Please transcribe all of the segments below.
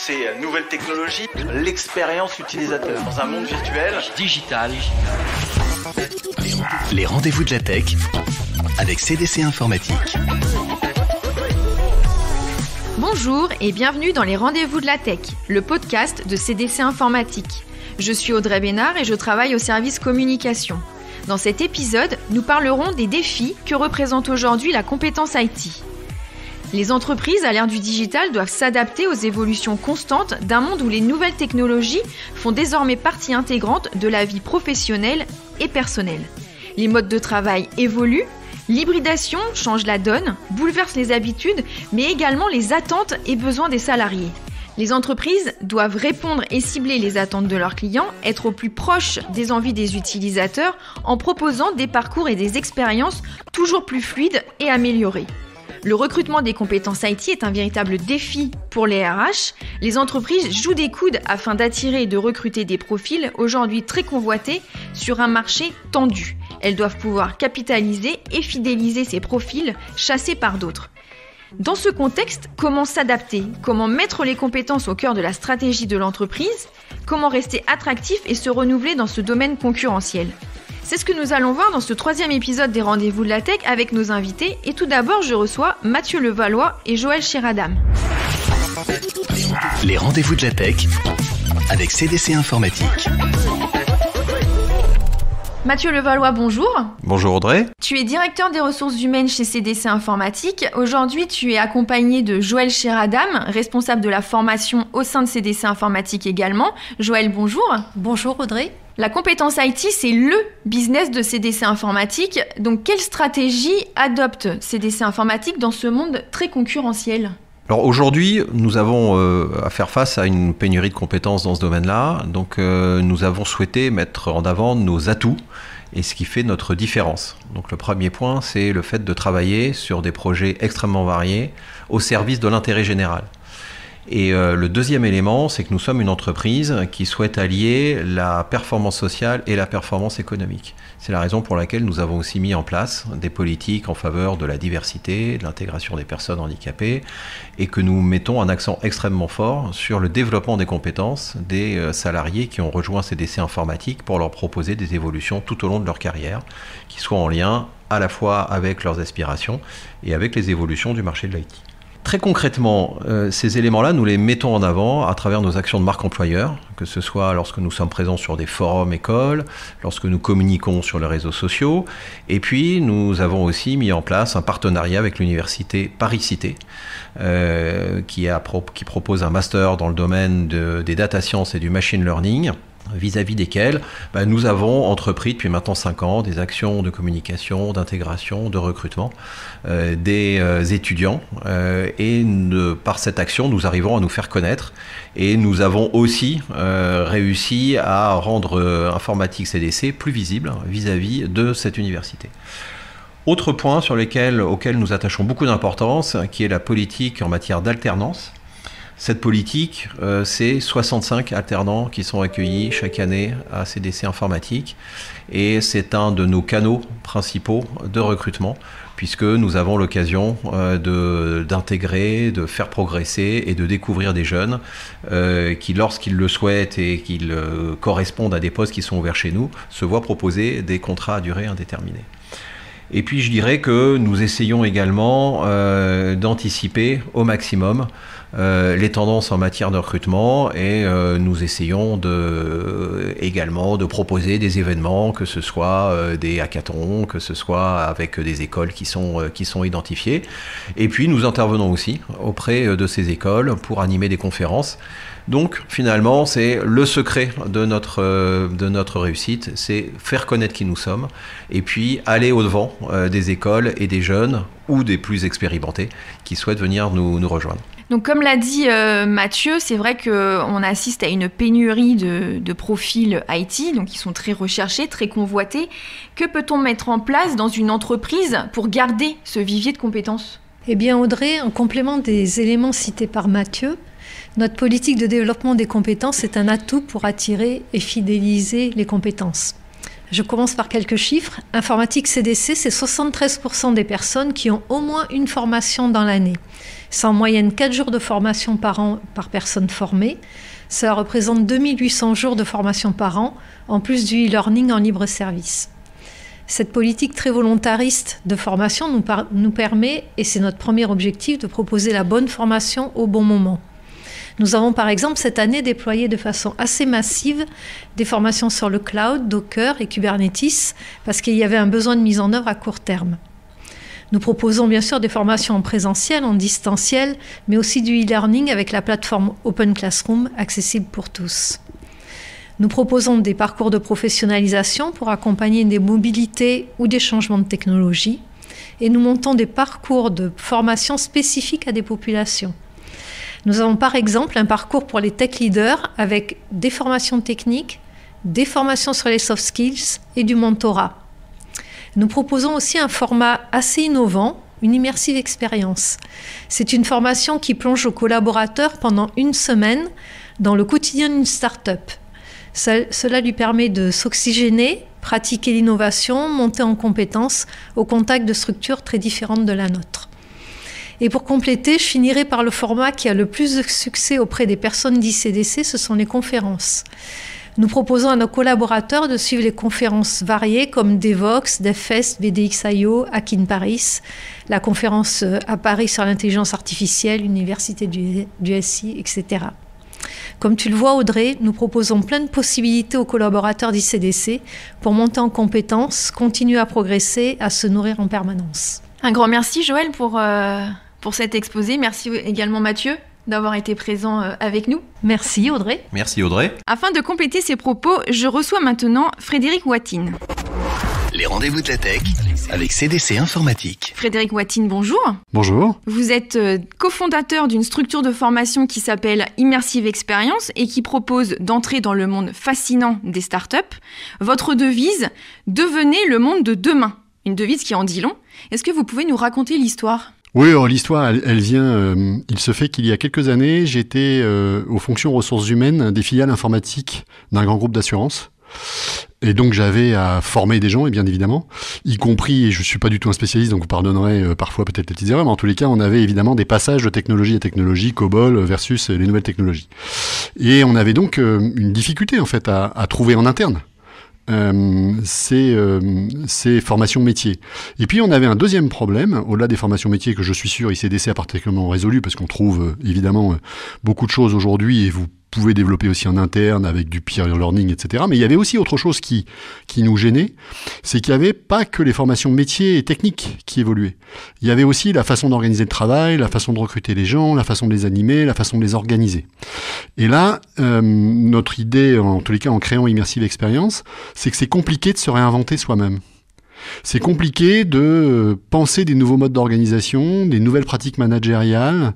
ces nouvelles technologies, l'expérience utilisateur dans un monde virtuel. Digital. Les rendez-vous de la tech avec CDC Informatique. Bonjour et bienvenue dans les rendez-vous de la tech, le podcast de CDC Informatique. Je suis Audrey Bénard et je travaille au service communication. Dans cet épisode, nous parlerons des défis que représente aujourd'hui la compétence IT. Les entreprises à l'ère du digital doivent s'adapter aux évolutions constantes d'un monde où les nouvelles technologies font désormais partie intégrante de la vie professionnelle et personnelle. Les modes de travail évoluent, l'hybridation change la donne, bouleverse les habitudes, mais également les attentes et besoins des salariés. Les entreprises doivent répondre et cibler les attentes de leurs clients, être au plus proche des envies des utilisateurs en proposant des parcours et des expériences toujours plus fluides et améliorées. Le recrutement des compétences IT est un véritable défi pour les RH. Les entreprises jouent des coudes afin d'attirer et de recruter des profils aujourd'hui très convoités sur un marché tendu. Elles doivent pouvoir capitaliser et fidéliser ces profils chassés par d'autres. Dans ce contexte, comment s'adapter? Comment mettre les compétences au cœur de la stratégie de l'entreprise? Comment rester attractif et se renouveler dans ce domaine concurrentiel? C'est ce que nous allons voir dans ce 3e épisode des Rendez-vous de la Tech avec nos invités. Et tout d'abord, je reçois Mathieu Levallois et Joël Sheradam. Les Rendez-vous de la Tech avec CDC Informatique. Mathieu Levallois, bonjour. Bonjour Audrey. Tu es directeur des ressources humaines chez CDC Informatique. Aujourd'hui, tu es accompagné de Joël Sheradam, responsable de la formation au sein de CDC Informatique également. Joël, bonjour. Bonjour Audrey. La compétence IT, c'est le business de CDC Informatique. Donc, quelle stratégie adopte CDC Informatique dans ce monde très concurrentiel ? Alors aujourd'hui, nous avons à faire face à une pénurie de compétences dans ce domaine-là. Donc nous avons souhaité mettre en avant nos atouts et ce qui fait notre différence. Donc le premier point, c'est le fait de travailler sur des projets extrêmement variés au service de l'intérêt général. Et le deuxième élément, c'est que nous sommes une entreprise qui souhaite allier la performance sociale et la performance économique. C'est la raison pour laquelle nous avons aussi mis en place des politiques en faveur de la diversité, de l'intégration des personnes handicapées, et que nous mettons un accent extrêmement fort sur le développement des compétences des salariés qui ont rejoint CDC Informatique pour leur proposer des évolutions tout au long de leur carrière, qui soient en lien à la fois avec leurs aspirations et avec les évolutions du marché de l'IT. Très concrètement, ces éléments-là, nous les mettons en avant à travers nos actions de marque employeur, que ce soit lorsque nous sommes présents sur des forums écoles, lorsque nous communiquons sur les réseaux sociaux. Et puis, nous avons aussi mis en place un partenariat avec l'université Paris-Cité, qui propose un master dans le domaine des data science et du machine learning, vis-à-vis desquels nous avons entrepris depuis maintenant 5 ans des actions de communication, d'intégration, de recrutement des étudiants et par cette action nous arrivons à nous faire connaître et nous avons aussi réussi à rendre Informatique CDC plus visible vis-à-vis de cette université. Autre point auquel nous attachons beaucoup d'importance, qui est la politique en matière d'alternance. Cette politique, c'est 65 alternants qui sont accueillis chaque année à CDC Informatique et c'est un de nos canaux principaux de recrutement puisque nous avons l'occasion d'intégrer, de faire progresser et de découvrir des jeunes qui, lorsqu'ils le souhaitent et qu'ils correspondent à des postes qui sont ouverts chez nous, se voient proposer des contrats à durée indéterminée. Et puis je dirais que nous essayons également d'anticiper au maximum les tendances en matière de recrutement et nous essayons également de proposer des événements, que ce soit des hackathons, que ce soit avec des écoles qui sont identifiées. Et puis nous intervenons aussi auprès de ces écoles pour animer des conférences. Donc finalement, c'est le secret de notre réussite, c'est faire connaître qui nous sommes et puis aller au-devant des écoles et des jeunes ou des plus expérimentés qui souhaitent venir nous rejoindre. Donc comme l'a dit Mathieu, c'est vrai qu'on assiste à une pénurie de profils IT, donc qui sont très recherchés, très convoités. Que peut-on mettre en place dans une entreprise pour garder ce vivier de compétences ? Eh bien Audrey, en complément des éléments cités par Mathieu, notre politique de développement des compétences est un atout pour attirer et fidéliser les compétences. Je commence par quelques chiffres. Informatique CDC, c'est 73% des personnes qui ont au moins une formation dans l'année. C'est en moyenne 4 jours de formation par an par personne formée. Ça représente 2800 jours de formation par an, en plus du e-learning en libre service. Cette politique très volontariste de formation nous permet, et c'est notre premier objectif, de proposer la bonne formation au bon moment. Nous avons par exemple cette année déployé de façon assez massive des formations sur le cloud, Docker et Kubernetes parce qu'il y avait un besoin de mise en œuvre à court terme. Nous proposons bien sûr des formations en présentiel, en distanciel, mais aussi du e-learning avec la plateforme Open Classroom accessible pour tous. Nous proposons des parcours de professionnalisation pour accompagner des mobilités ou des changements de technologie et nous montons des parcours de formation spécifiques à des populations. Nous avons par exemple un parcours pour les tech leaders avec des formations techniques, des formations sur les soft skills et du mentorat. Nous proposons aussi un format assez innovant, une immersive expérience. C'est une formation qui plonge aux collaborateurs pendant une semaine dans le quotidien d'une start-up. Cela lui permet de s'oxygéner, pratiquer l'innovation, monter en compétences au contact de structures très différentes de la nôtre. Et pour compléter, je finirai par le format qui a le plus de succès auprès des personnes d'ICDC, ce sont les conférences. Nous proposons à nos collaborateurs de suivre les conférences variées comme Devox, DevFest, BDX.io, Hack in Paris, la conférence à Paris sur l'intelligence artificielle, l'université du SI, etc. Comme tu le vois Audrey, nous proposons plein de possibilités aux collaborateurs d'ICDC pour monter en compétences, continuer à progresser, à se nourrir en permanence. Un grand merci Joël pour cet exposé. Merci également Mathieu d'avoir été présent avec nous. Merci Audrey. Merci Audrey. Afin de compléter ces propos, je reçois maintenant Frédéric Watine. Les rendez-vous de la tech avec CDC Informatique. Frédéric Watine, bonjour. Bonjour. Vous êtes cofondateur d'une structure de formation qui s'appelle Immersive Experience et qui propose d'entrer dans le monde fascinant des startups. Votre devise, devenez le monde de demain. Une devise qui en dit long. Est-ce que vous pouvez nous raconter l'histoire ? Oui, alors l'histoire, elle vient... il se fait qu'il y a quelques années, j'étais aux fonctions ressources humaines des filiales informatiques d'un grand groupe d'assurance. Et donc j'avais à former des gens, et bien évidemment, y compris, et je ne suis pas du tout un spécialiste, donc vous pardonnerez parfois peut-être les petites erreurs, mais en tous les cas, on avait évidemment des passages de technologie à technologie, COBOL versus les nouvelles technologies. Et on avait donc une difficulté en fait à trouver en interne ces formations métiers. Et puis on avait un deuxième problème, au-delà des formations métiers que je suis sûr ICDC a particulièrement résolu, parce qu'on trouve évidemment beaucoup de choses aujourd'hui, et vous pouvez développer aussi en interne avec du peer learning, etc. Mais il y avait aussi autre chose qui nous gênait, c'est qu'il n'y avait pas que les formations métiers et techniques qui évoluaient. Il y avait aussi la façon d'organiser le travail, la façon de recruter les gens, la façon de les animer, la façon de les organiser. Et là, notre idée, en tous les cas en créant Immersive Experience, c'est que c'est compliqué de se réinventer soi-même. C'est compliqué de penser des nouveaux modes d'organisation, des nouvelles pratiques managériales,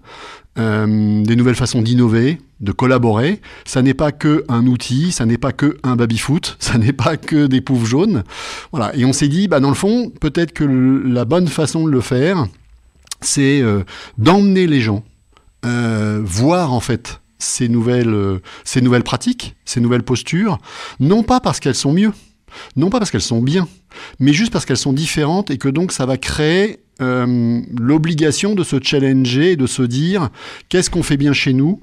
des nouvelles façons d'innover, de collaborer. Ça n'est pas que un outil, ça n'est pas que un baby-foot, ça n'est pas que des poufs jaunes. Voilà. Et on s'est dit, dans le fond, peut-être que la bonne façon de le faire, c'est d'emmener les gens voir en fait ces nouvelles pratiques, ces nouvelles postures, non pas parce qu'elles sont mieux, non pas parce qu'elles sont bien, mais juste parce qu'elles sont différentes et que donc ça va créer l'obligation de se challenger et de se dire qu'est-ce qu'on fait bien chez nous,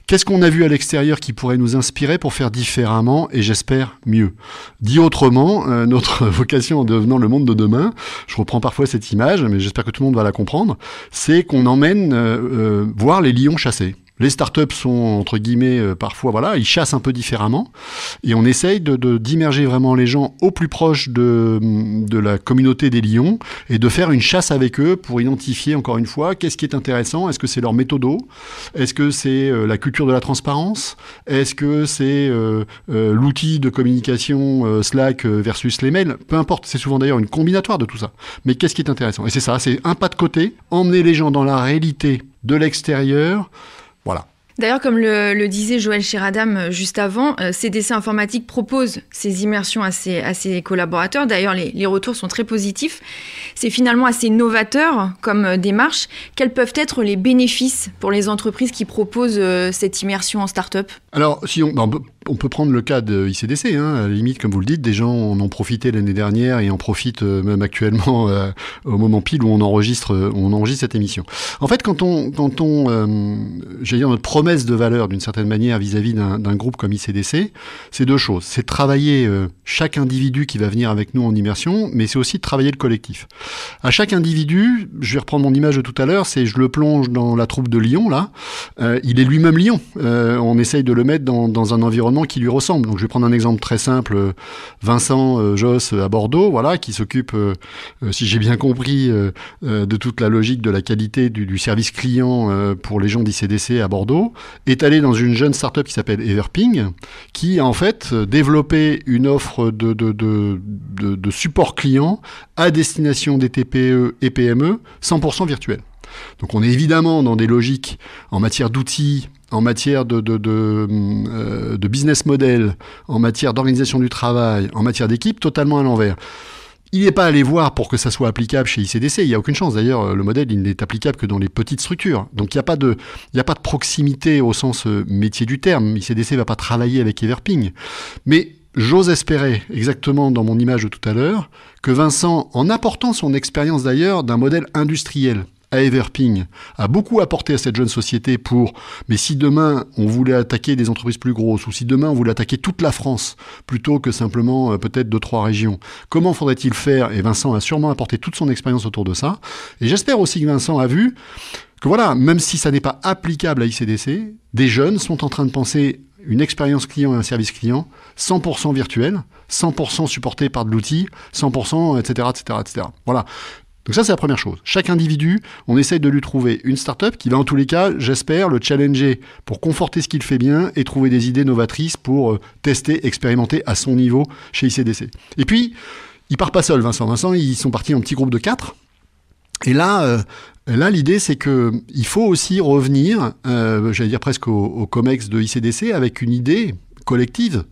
qu'est-ce qu'on a vu à l'extérieur qui pourrait nous inspirer pour faire différemment et j'espère mieux. Dit autrement, notre vocation en devenant le monde de demain, je reprends parfois cette image, mais j'espère que tout le monde va la comprendre, c'est qu'on emmène voir les lions chasser. Les startups sont, entre guillemets, parfois, voilà, ils chassent un peu différemment. Et on essaye d'immerger vraiment les gens au plus proche de la communauté des lions et de faire une chasse avec eux pour identifier, encore une fois, qu'est-ce qui est intéressant. Est-ce que c'est leur méthodo ? Est-ce que c'est la culture de la transparence ? Est-ce que c'est l'outil de communication Slack versus les mails ? Peu importe, c'est souvent d'ailleurs une combinatoire de tout ça. Mais qu'est-ce qui est intéressant ? Et c'est ça, c'est un pas de côté, emmener les gens dans la réalité de l'extérieur. Voilà. D'ailleurs, comme le disait Joël Chiradam juste avant, CDC Informatique propose ces immersions à ses collaborateurs. D'ailleurs, les retours sont très positifs. C'est finalement assez novateur comme démarche. Quels peuvent être les bénéfices pour les entreprises qui proposent cette immersion en start-up ? Alors, On peut prendre le cas de ICDC, à la limite, comme vous le dites, des gens en ont profité l'année dernière et en profitent même actuellement au moment pile où on enregistre cette émission. En fait, quand on j'allais dire notre promesse de valeur d'une certaine manière vis-à-vis d'un groupe comme ICDC, c'est deux choses. C'est de travailler chaque individu qui va venir avec nous en immersion, mais c'est aussi de travailler le collectif. À chaque individu, je vais reprendre mon image de tout à l'heure, c'est je le plonge dans la troupe de lion, là. Il est lui-même lion. On essaye de le mettre dans un environnement qui lui ressemble. Donc je vais prendre un exemple très simple, Vincent Josse à Bordeaux, voilà, qui s'occupe, si j'ai bien compris, de toute la logique de la qualité du service client pour les gens d'ICDC à Bordeaux, est allé dans une jeune start-up qui s'appelle Everping, qui a en fait développé une offre de support client à destination des TPE et PME 100% virtuel. Donc on est évidemment dans des logiques en matière d'outils, en matière de business model, en matière d'organisation du travail, en matière d'équipe, totalement à l'envers. Il n'est pas allé voir pour que ça soit applicable chez ICDC, il n'y a aucune chance. D'ailleurs, le modèle, il n'est applicable que dans les petites structures. Donc il n'y a pas de proximité au sens métier du terme. ICDC ne va pas travailler avec Everping. Mais j'ose espérer, exactement dans mon image de tout à l'heure, que Vincent, en apportant son expérience d'ailleurs d'un modèle industriel, à Everping, a beaucoup apporté à cette jeune société mais si demain on voulait attaquer des entreprises plus grosses, ou si demain on voulait attaquer toute la France, plutôt que simplement peut-être 2-3 régions, comment faudrait-il faire? Et Vincent a sûrement apporté toute son expérience autour de ça. Et j'espère aussi que Vincent a vu que voilà, même si ça n'est pas applicable à ICDC, des jeunes sont en train de penser une expérience client et un service client 100% virtuel, 100% supporté par de l'outil, 100%, etc., etc., etc. Voilà. Donc ça, c'est la première chose. Chaque individu, on essaye de lui trouver une start-up qui va en tous les cas, j'espère, le challenger pour conforter ce qu'il fait bien et trouver des idées novatrices pour tester, expérimenter à son niveau chez ICDC. Et puis, il part pas seul, Vincent. Vincent, ils sont partis en petit groupe de 4. Et là, l'idée, c'est qu'il faut aussi revenir, j'allais dire presque au COMEX de ICDC, avec une idée collective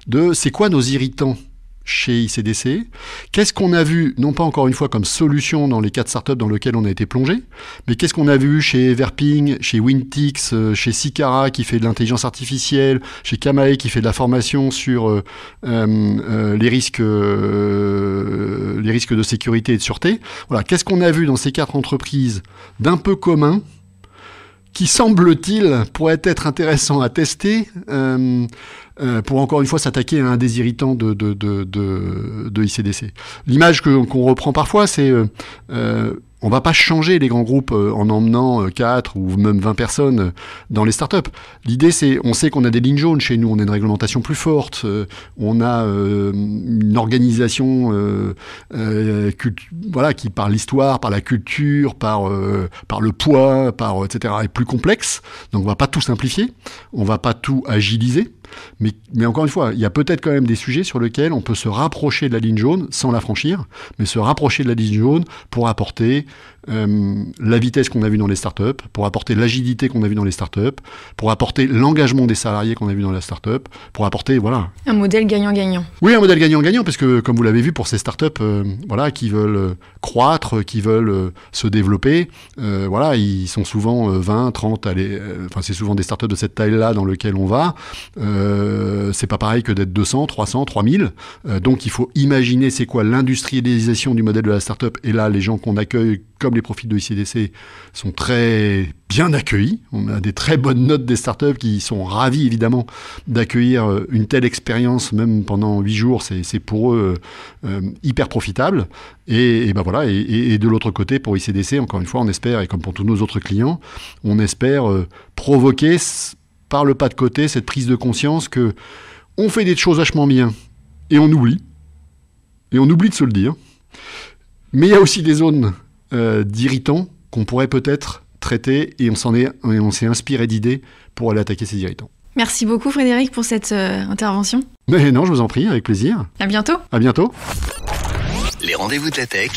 de c'est quoi nos irritants chez ICDC, qu'est-ce qu'on a vu, non pas encore une fois comme solution dans les 4 startups dans lesquelles on a été plongé, mais qu'est-ce qu'on a vu chez Everping, chez Wintix, chez Sicara qui fait de l'intelligence artificielle, chez Kamae qui fait de la formation sur les risques de sécurité et de sûreté. Voilà, qu'est-ce qu'on a vu dans ces 4 entreprises d'un peu commun qui, semble-t-il, pourrait être intéressant à tester pour encore une fois s'attaquer à un des irritants de ICDC. L'image qu'on reprend parfois, c'est on va pas changer les grands groupes en emmenant 4 ou même 20 personnes dans les startups. L'idée, c'est, on sait qu'on a des lignes jaunes chez nous, on a une réglementation plus forte, on a une organisation voilà, qui par l'histoire, par la culture, par le poids, etc., est plus complexe. Donc on va pas tout simplifier, on va pas tout agiliser. Mais encore une fois, il y a peut-être quand même des sujets sur lesquels on peut se rapprocher de la ligne jaune sans la franchir, mais se rapprocher de la ligne jaune pour apporter la vitesse qu'on a vue dans les startups, pour apporter l'agilité qu'on a vue dans les startups, pour apporter l'engagement des salariés qu'on a vu dans la startup, pour apporter, voilà. Un modèle gagnant-gagnant. Oui, un modèle gagnant-gagnant, parce que, comme vous l'avez vu, pour ces startups, voilà, qui veulent croître, qui veulent se développer, voilà, ils sont souvent 20, 30, enfin, c'est souvent des startups de cette taille-là dans lesquelles on va. C'est pas pareil que d'être 200, 300, 3000. Donc, il faut imaginer c'est quoi l'industrialisation du modèle de la startup. Et là, les gens qu'on accueille, comme les profils de ICDC, sont très bien accueillis. On a des très bonnes notes des startups qui sont ravis, évidemment, d'accueillir une telle expérience, même pendant 8 jours. C'est pour eux hyper profitable. Et ben voilà. Et de l'autre côté, pour ICDC, encore une fois, on espère, et comme pour tous nos autres clients, on espère provoquer par le pas de côté cette prise de conscience que on fait des choses vachement bien et on oublie de se le dire, mais il y a aussi des zones d'irritants qu'on pourrait peut-être traiter et on s'est inspiré d'idées pour aller attaquer ces irritants. Merci beaucoup Frédéric pour cette intervention. Mais non, je vous en prie, avec plaisir. À bientôt. À bientôt. Les rendez-vous de la tech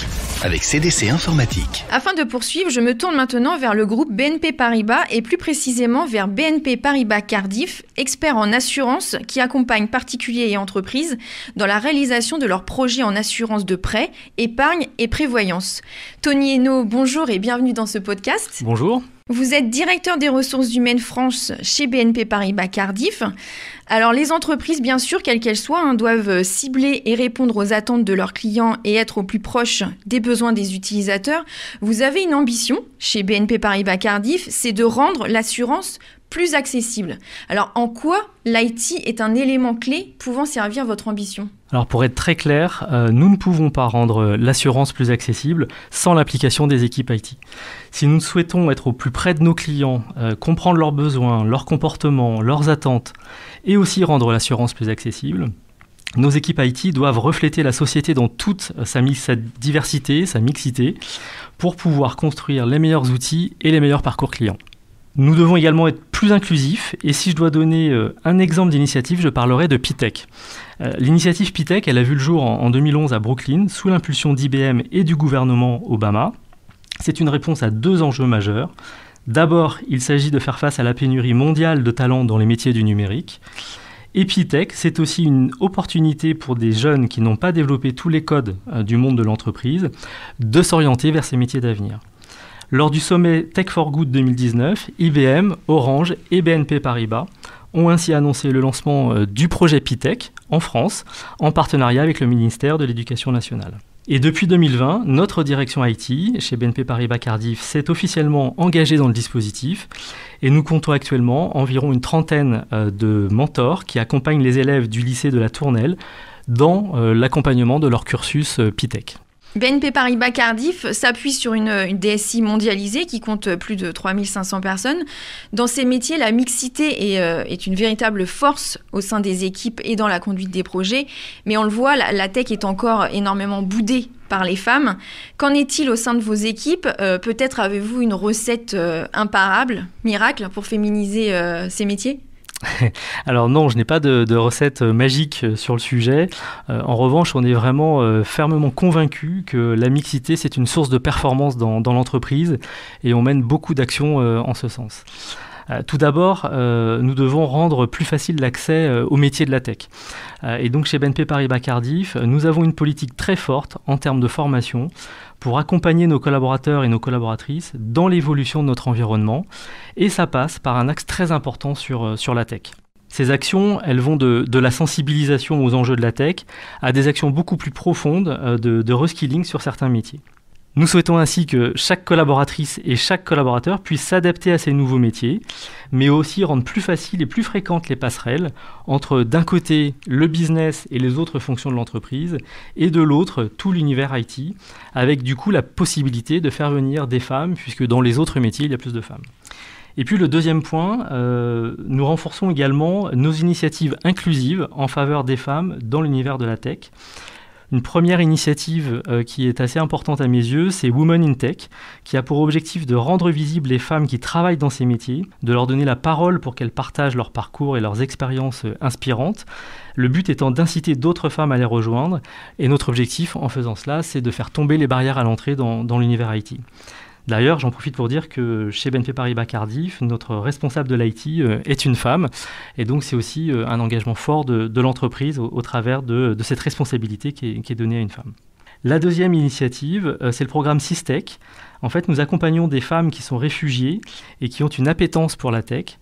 avec CDC Informatique. Afin de poursuivre, je me tourne maintenant vers le groupe BNP Paribas et plus précisément vers BNP Paribas Cardiff, expert en assurance qui accompagne particuliers et entreprises dans la réalisation de leurs projets en assurance de prêt, épargne et prévoyance. Tony Hainaut, bonjour et bienvenue dans ce podcast. Bonjour. Vous êtes directeur des ressources humaines France chez BNP Paribas Cardiff. Alors les entreprises, bien sûr, quelles qu'elles soient, doivent cibler et répondre aux attentes de leurs clients et être au plus proche des besoins des utilisateurs. Vous avez une ambition chez BNP Paribas Cardiff, c'est de rendre l'assurance plus accessible. Alors en quoi l'IT est un élément clé pouvant servir votre ambition ? Alors pour être très clair, nous ne pouvons pas rendre l'assurance plus accessible sans l'application des équipes IT. Si nous souhaitons être au plus près de nos clients, comprendre leurs besoins, leurs comportements, leurs attentes, et aussi rendre l'assurance plus accessible, nos équipes IT doivent refléter la société dans toute sa diversité, sa mixité, pour pouvoir construire les meilleurs outils et les meilleurs parcours clients. Nous devons également être plus inclusifs, et si je dois donner un exemple d'initiative, je parlerai de Pitech. L'initiative Pitech, elle a vu le jour en 2011 à Brooklyn, sous l'impulsion d'IBM et du gouvernement Obama. C'est une réponse à 2 enjeux majeurs. D'abord, il s'agit de faire face à la pénurie mondiale de talents dans les métiers du numérique. Et Pitech, c'est aussi une opportunité pour des jeunes qui n'ont pas développé tous les codes du monde de l'entreprise de s'orienter vers ces métiers d'avenir. Lors du sommet Tech for Good 2019, IBM, Orange et BNP Paribas ont ainsi annoncé le lancement du projet Pitech en France, en partenariat avec le ministère de l'Éducation nationale. Et depuis 2020, notre direction IT, chez BNP Paribas Cardiff, s'est officiellement engagée dans le dispositif et nous comptons actuellement environ une 30aine de mentors qui accompagnent les élèves du lycée de la Tournelle dans l'accompagnement de leur cursus Pitech. BNP Paribas Cardiff s'appuie sur une DSI mondialisée qui compte plus de 3500 personnes. Dans ces métiers, la mixité est une véritable force au sein des équipes et dans la conduite des projets. Mais on le voit, la tech est encore énormément boudée par les femmes. Qu'en est-il au sein de vos équipes ? Peut-être avez-vous une recette imparable, miracle, pour féminiser ces métiers ? Alors non, je n'ai pas de recette magique sur le sujet. En revanche, on est vraiment fermement convaincu que la mixité, c'est une source de performance dans l'entreprise et on mène beaucoup d'actions en ce sens. Tout d'abord, nous devons rendre plus facile l'accès au métier de la tech. Et donc chez BNP Paribas Cardiff, nous avons une politique très forte en termes de formation pour accompagner nos collaborateurs et nos collaboratrices dans l'évolution de notre environnement. Et ça passe par un axe très important sur la tech. Ces actions, elles vont de la sensibilisation aux enjeux de la tech à des actions beaucoup plus profondes de reskilling sur certains métiers. Nous souhaitons ainsi que chaque collaboratrice et chaque collaborateur puisse s'adapter à ces nouveaux métiers, mais aussi rendre plus faciles et plus fréquentes les passerelles entre, d'un côté, le business et les autres fonctions de l'entreprise, et de l'autre, tout l'univers IT, avec du coup la possibilité de faire venir des femmes, puisque dans les autres métiers, il y a plus de femmes. Et puis le deuxième point, nous renforçons également nos initiatives inclusives en faveur des femmes dans l'univers de la tech. Une première initiative qui est assez importante à mes yeux, c'est Women in Tech, qui a pour objectif de rendre visibles les femmes qui travaillent dans ces métiers, de leur donner la parole pour qu'elles partagent leur parcours et leurs expériences inspirantes. Le but étant d'inciter d'autres femmes à les rejoindre. Et notre objectif, en faisant cela, c'est de faire tomber les barrières à l'entrée dans l'univers IT. D'ailleurs, j'en profite pour dire que chez BNP Paribas Cardiff, notre responsable de l'IT est une femme. Et donc, c'est aussi un engagement fort de l'entreprise au travers de cette responsabilité qui est donnée à une femme. La deuxième initiative, c'est le programme SysTech. En fait, nous accompagnons des femmes qui sont réfugiées et qui ont une appétence pour la tech.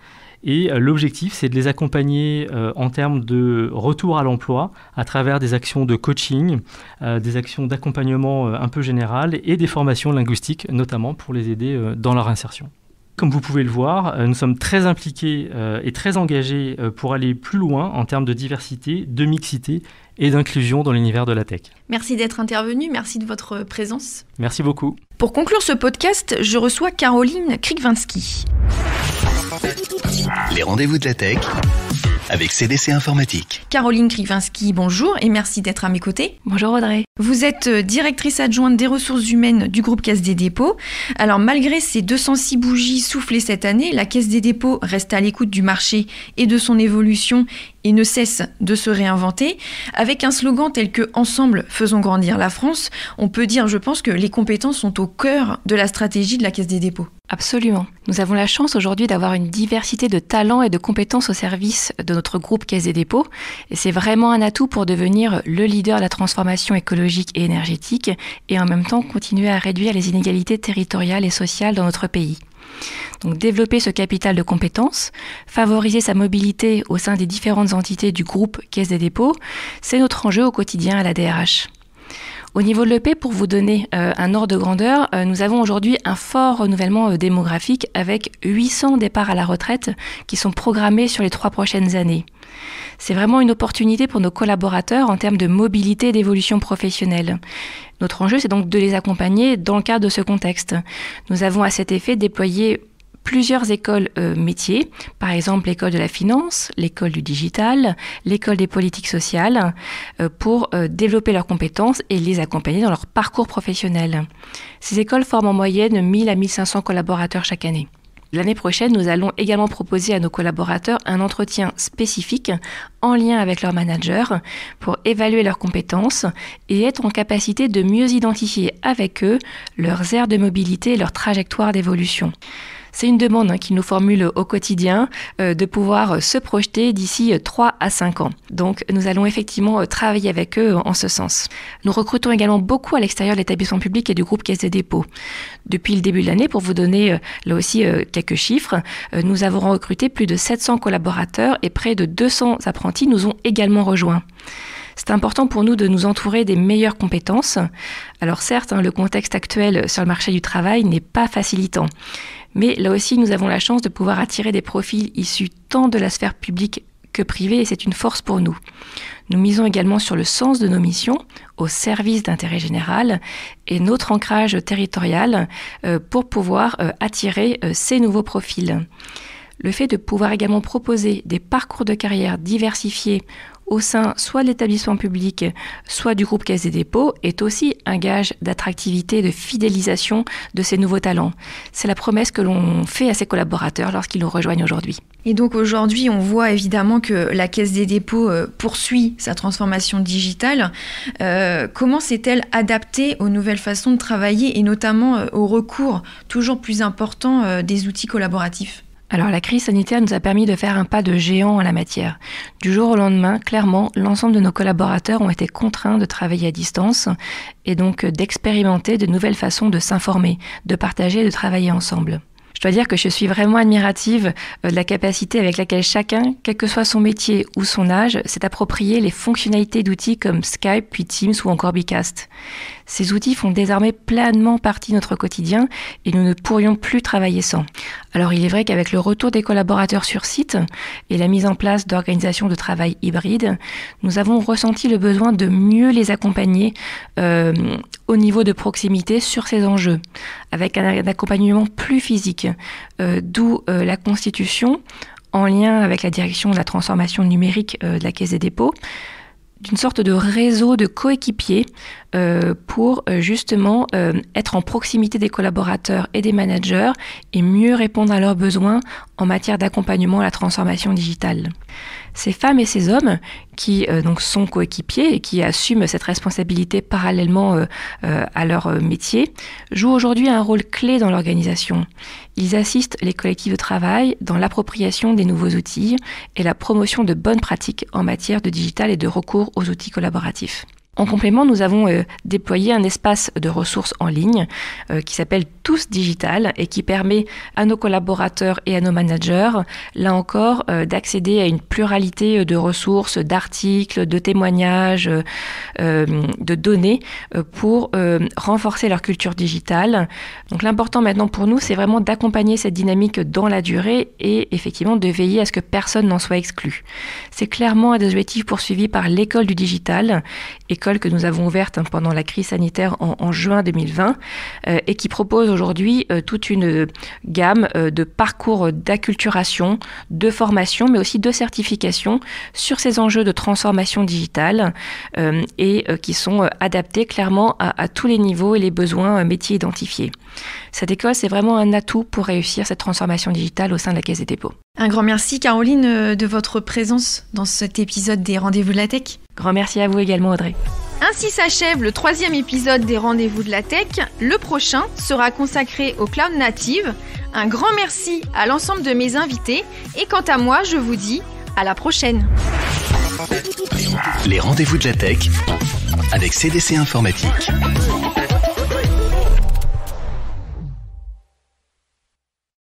Et l'objectif, c'est de les accompagner en termes de retour à l'emploi à travers des actions de coaching, des actions d'accompagnement un peu générales et des formations linguistiques, notamment pour les aider dans leur insertion. Comme vous pouvez le voir, nous sommes très impliqués et très engagés pour aller plus loin en termes de diversité, de mixité et d'inclusion dans l'univers de la tech. Merci d'être intervenu, merci de votre présence. Merci beaucoup. Pour conclure ce podcast, je reçois Caroline Krikvinski. Les rendez-vous de la tech avec CDC Informatique. Caroline Krikvinski, bonjour et merci d'être à mes côtés. Bonjour Audrey. Vous êtes directrice adjointe des ressources humaines du groupe Caisse des Dépôts. Alors malgré ces 206 bougies soufflées cette année, la Caisse des Dépôts reste à l'écoute du marché et de son évolution et ne cesse de se réinventer. Avec un slogan tel que « Ensemble, faisons grandir la France », on peut dire, je pense, que les compétences sont au cœur de la stratégie de la Caisse des Dépôts. Absolument. Nous avons la chance aujourd'hui d'avoir une diversité de talents et de compétences au service de notre groupe Caisse des Dépôts. Et c'est vraiment un atout pour devenir le leader de la transformation écologique et énergétique et en même temps continuer à réduire les inégalités territoriales et sociales dans notre pays. Donc développer ce capital de compétences, favoriser sa mobilité au sein des différentes entités du groupe Caisse des dépôts, c'est notre enjeu au quotidien à la DRH. Au niveau de l'EP, pour vous donner un ordre de grandeur, nous avons aujourd'hui un fort renouvellement démographique avec 800 départs à la retraite qui sont programmés sur les 3 prochaines années. C'est vraiment une opportunité pour nos collaborateurs en termes de mobilité et d'évolution professionnelle. Notre enjeu, c'est donc de les accompagner dans le cadre de ce contexte. Nous avons à cet effet déployé plusieurs écoles métiers, par exemple l'école de la finance, l'école du digital, l'école des politiques sociales, pour développer leurs compétences et les accompagner dans leur parcours professionnel. Ces écoles forment en moyenne 1000 à 1500 collaborateurs chaque année. L'année prochaine, nous allons également proposer à nos collaborateurs un entretien spécifique en lien avec leur manager pour évaluer leurs compétences et être en capacité de mieux identifier avec eux leurs aires de mobilité et leur trajectoire d'évolution. C'est une demande qu'ils nous formulent au quotidien de pouvoir se projeter d'ici 3 à 5 ans. Donc nous allons effectivement travailler avec eux en ce sens. Nous recrutons également beaucoup à l'extérieur de l'établissement public et du groupe Caisse des dépôts. Depuis le début de l'année, pour vous donner là aussi quelques chiffres, nous avons recruté plus de 700 collaborateurs et près de 200 apprentis nous ont également rejoints. C'est important pour nous de nous entourer des meilleures compétences. Alors certes, le contexte actuel sur le marché du travail n'est pas facilitant. Mais là aussi, nous avons la chance de pouvoir attirer des profils issus tant de la sphère publique que privée et c'est une force pour nous. Nous misons également sur le sens de nos missions, au service d'intérêt général et notre ancrage territorial pour pouvoir attirer ces nouveaux profils. Le fait de pouvoir également proposer des parcours de carrière diversifiés au sein soit de l'établissement public, soit du groupe Caisse des dépôts, est aussi un gage d'attractivité et de fidélisation de ces nouveaux talents. C'est la promesse que l'on fait à ses collaborateurs lorsqu'ils nous rejoignent aujourd'hui. Et donc aujourd'hui, on voit évidemment que la Caisse des dépôts poursuit sa transformation digitale. Comment s'est-elle adaptée aux nouvelles façons de travailler et notamment au recours toujours plus important des outils collaboratifs ? Alors la crise sanitaire nous a permis de faire un pas de géant en la matière. Du jour au lendemain, clairement, l'ensemble de nos collaborateurs ont été contraints de travailler à distance et donc d'expérimenter de nouvelles façons de s'informer, de partager et de travailler ensemble. Je dois dire que je suis vraiment admirative de la capacité avec laquelle chacun, quel que soit son métier ou son âge, s'est approprié les fonctionnalités d'outils comme Skype, puis Teams ou encore Bicast. Ces outils font désormais pleinement partie de notre quotidien et nous ne pourrions plus travailler sans. Alors il est vrai qu'avec le retour des collaborateurs sur site et la mise en place d'organisations de travail hybrides, nous avons ressenti le besoin de mieux les accompagner au niveau de proximité sur ces enjeux, avec un accompagnement plus physique, d'où la constitution, en lien avec la direction de la transformation numérique de la Caisse des dépôts, d'une sorte de réseau de coéquipiers pour justement être en proximité des collaborateurs et des managers et mieux répondre à leurs besoins en matière d'accompagnement à la transformation digitale. Ces femmes et ces hommes qui donc sont coéquipiers et qui assument cette responsabilité parallèlement à leur métier jouent aujourd'hui un rôle clé dans l'organisation. Ils assistent les collectifs de travail dans l'appropriation des nouveaux outils et la promotion de bonnes pratiques en matière de digital et de recours aux outils collaboratifs. En complément, nous avons déployé un espace de ressources en ligne qui s'appelle Tous Digital et qui permet à nos collaborateurs et à nos managers, là encore, d'accéder à une pluralité de ressources, d'articles, de témoignages, de données pour renforcer leur culture digitale. Donc l'important maintenant pour nous, c'est vraiment d'accompagner cette dynamique dans la durée et effectivement de veiller à ce que personne n'en soit exclu. C'est clairement un des objectifs poursuivis par l'école du digital, école que nous avons ouverte pendant la crise sanitaire en juin 2020 et qui propose aujourd'hui toute une gamme de parcours d'acculturation, de formation, mais aussi de certification sur ces enjeux de transformation digitale et qui sont adaptés clairement à tous les niveaux et les besoins métiers identifiés. Cette école, c'est vraiment un atout pour réussir cette transformation digitale au sein de la Caisse des dépôts. Un grand merci Caroline de votre présence dans cet épisode des Rendez-vous de la Tech. Grand merci à vous également Audrey. Ainsi s'achève le 3e épisode des Rendez-vous de la Tech. Le prochain sera consacré au cloud native. Un grand merci à l'ensemble de mes invités et quant à moi, je vous dis à la prochaine. Les Rendez-vous de la Tech avec CDC Informatique.